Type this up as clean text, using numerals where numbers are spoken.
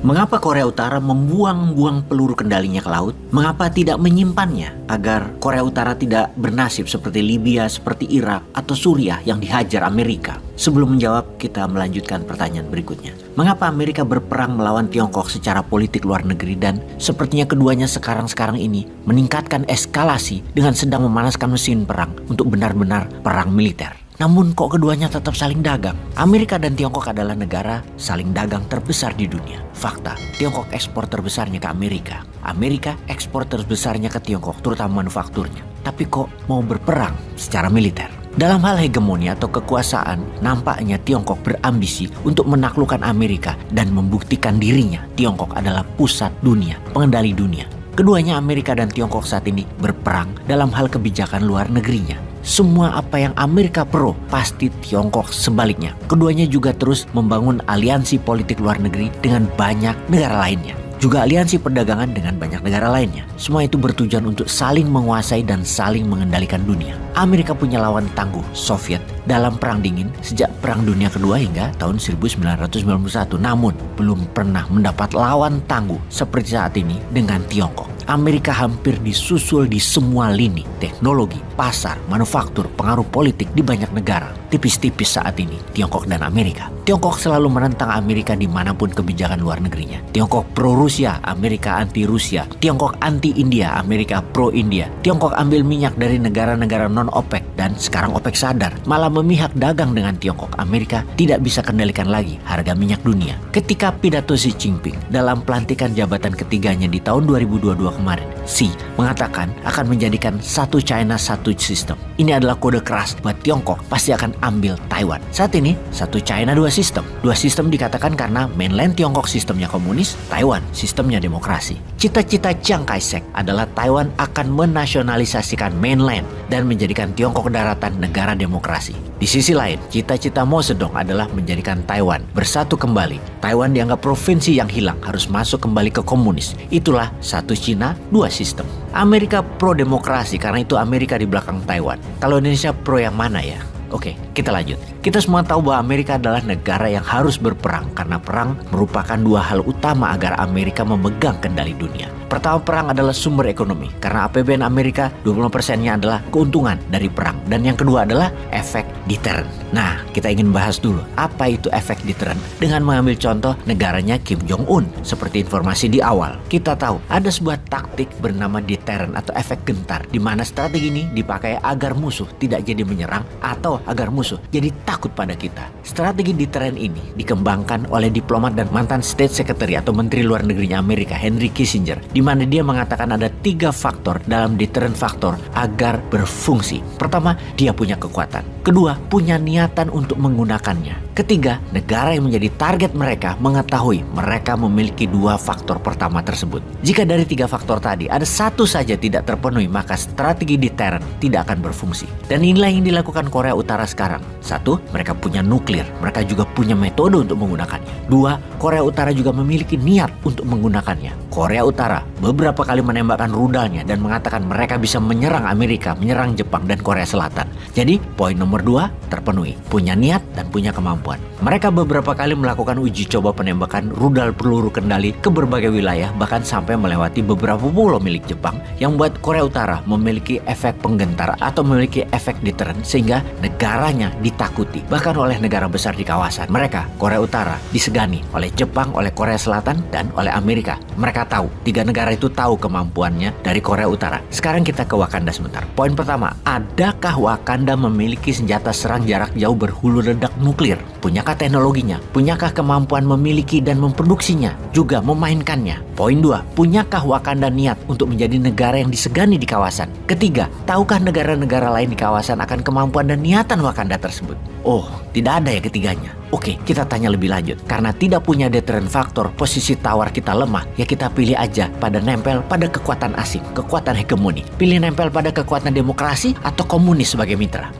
Mengapa Korea Utara membuang-buang peluru kendalinya ke laut? Mengapa tidak menyimpannya agar Korea Utara tidak bernasib seperti Libya, seperti Irak, atau Suriah yang dihajar Amerika? Sebelum menjawab, kita melanjutkan pertanyaan berikutnya. Mengapa Amerika berperang melawan Tiongkok secara politik luar negeri dan sepertinya keduanya sekarang ini meningkatkan eskalasi dengan sedang memanaskan mesin perang untuk benar-benar perang militer? Namun kok keduanya tetap saling dagang? Amerika dan Tiongkok adalah negara saling dagang terbesar di dunia. Fakta, Tiongkok ekspor terbesarnya ke Amerika. Amerika ekspor terbesarnya ke Tiongkok, terutama manufakturnya. Tapi kok mau berperang secara militer? Dalam hal hegemoni atau kekuasaan, nampaknya Tiongkok berambisi untuk menaklukkan Amerika dan membuktikan dirinya Tiongkok adalah pusat dunia, pengendali dunia. Keduanya Amerika dan Tiongkok saat ini berperang dalam hal kebijakan luar negerinya. Semua apa yang Amerika pro, pasti Tiongkok sebaliknya. Keduanya juga terus membangun aliansi politik luar negeri dengan banyak negara lainnya. Juga aliansi perdagangan dengan banyak negara lainnya. Semua itu bertujuan untuk saling menguasai dan saling mengendalikan dunia. Amerika punya lawan tangguh, Soviet, dalam Perang Dingin sejak Perang Dunia Kedua hingga tahun 1991. Namun, belum pernah mendapat lawan tangguh seperti saat ini dengan Tiongkok. Amerika hampir disusul di semua lini, teknologi, pasar, manufaktur, pengaruh politik di banyak negara. Tipis-tipis saat ini, Tiongkok dan Amerika. Tiongkok selalu menentang Amerika dimanapun kebijakan luar negerinya. Tiongkok pro-Rusia, Amerika anti-Rusia. Tiongkok anti-India, Amerika pro-India. Tiongkok ambil minyak dari negara-negara non-OPEC dan sekarang OPEC sadar malah memihak dagang dengan Tiongkok. Amerika tidak bisa kendalikan lagi harga minyak dunia. Ketika pidato Xi Jinping dalam pelantikan jabatan ketiganya di tahun 2022 kemarin, Xi mengatakan akan menjadikan satu China, satu sistem. Ini adalah kode keras buat Tiongkok pasti akan ambil Taiwan. Saat ini, satu China, dua sistem. Dua sistem dikatakan karena mainland Tiongkok sistemnya komunis, Taiwan sistemnya demokrasi. Cita-cita Chiang Kai-shek adalah Taiwan akan menasionalisasikan mainland dan menjadikan Tiongkok daratan negara demokrasi. Di sisi lain, cita-cita Mao Zedong adalah menjadikan Taiwan bersatu kembali. Taiwan dianggap provinsi yang hilang, harus masuk kembali ke komunis. Itulah satu Cina, dua sistem. Amerika pro-demokrasi karena itu Amerika di belakang Taiwan. Kalau Indonesia pro yang mana ya? Oke, kita lanjut. Kita semua tahu bahwa Amerika adalah negara yang harus berperang karena perang merupakan dua hal utama agar Amerika memegang kendali dunia. Pertama, perang adalah sumber ekonomi karena APBN Amerika 20%-nya adalah keuntungan dari perang. Dan yang kedua adalah efek deterrent. Nah, kita ingin bahas dulu apa itu efek deterrent dengan mengambil contoh negaranya Kim Jong-un. Seperti informasi di awal, kita tahu ada sebuah taktik bernama deterrent atau efek gentar di mana strategi ini dipakai agar musuh tidak jadi menyerang atau agar musuh jadi takut pada kita. Strategi deterrent ini dikembangkan oleh diplomat dan mantan State Secretary atau Menteri Luar Negerinya Amerika Henry Kissinger, di mana dia mengatakan ada 3 faktor dalam deterrent faktor agar berfungsi. Pertama, dia punya kekuatan. Kedua, punya niatan untuk menggunakannya. Ketiga, negara yang menjadi target mereka mengetahui mereka memiliki 2 faktor pertama tersebut. Jika dari 3 faktor tadi ada satu saja tidak terpenuhi, maka strategi deterrent tidak akan berfungsi. Dan inilah yang dilakukan Korea Utara sekarang. 1, mereka punya nuklir. Mereka juga punya metode untuk menggunakannya. 2, Korea Utara juga memiliki niat untuk menggunakannya. Korea Utara beberapa kali menembakkan rudalnya dan mengatakan mereka bisa menyerang Amerika, menyerang Jepang dan Korea Selatan. Jadi, poin nomor 2 terpenuhi. Punya niat dan punya kemampuan. Mereka beberapa kali melakukan uji coba penembakan rudal peluru kendali ke berbagai wilayah, bahkan sampai melewati beberapa pulau milik Jepang, yang membuat Korea Utara memiliki efek penggentar atau memiliki efek deterrent sehingga negaranya ditakuti, bahkan oleh negara besar di kawasan. Mereka, Korea Utara, disegani oleh Jepang, oleh Korea Selatan, dan oleh Amerika. Mereka tahu, 3 negara itu tahu kemampuannya dari Korea Utara. Sekarang kita ke Wakanda sebentar. Poin pertama, adakah Wakanda memiliki senjata serang jarak jauh berhulu ledak nuklir? Punyakah teknologinya? Punyakah kemampuan memiliki dan memproduksinya? Juga memainkannya? Poin 2, punyakah Wakanda niat untuk menjadi negara yang disegani di kawasan? Ketiga, tahukah negara-negara lain di kawasan akan kemampuan dan niatan Wakanda tersebut? Oh, tidak ada ya ketiganya. Oke, kita tanya lebih lanjut. Karena tidak punya deterrent faktor, posisi tawar kita lemah, ya kita pilih aja pada nempel pada kekuatan asing, kekuatan hegemoni. Pilih nempel pada kekuatan demokrasi atau komunis sebagai mitra.